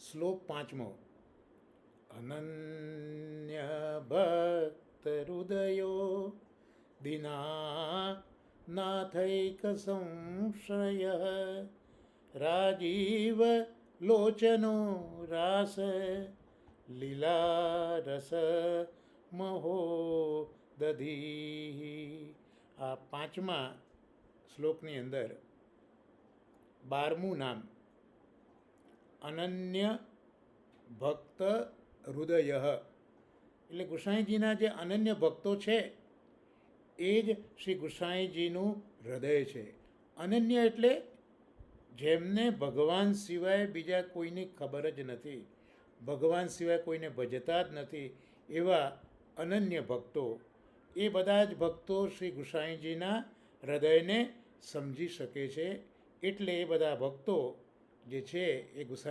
શ્લોક 5મો. અનન્ય ભક્ત હૃદયો દિના નાથૈક સંશય રાજીવ લોચનો રાસ લીલા રસ મહો દધી. આ 5મા શ્લોકની અંદર 12મું નામ અનન્ય ભક્ત હૃદય, એટલે ગુસાઈજીના જે અનન્ય ભક્તો છે એ જ શ્રી ગુસાઈજીનું હૃદય છે. અનન્ય એટલે જેમને ભગવાન સિવાય બીજા કોઈની ખબર જ નથી, ભગવાન સિવાય કોઈને ભજતા જ નથી, એવા અનન્ય ભક્તો. એ બધા જ ભક્તો શ્રી ગુસાઈજીના હૃદયને સમજી શકે છે. એટલે એ બધા ભક્તો જે છે એ ગુસાઈ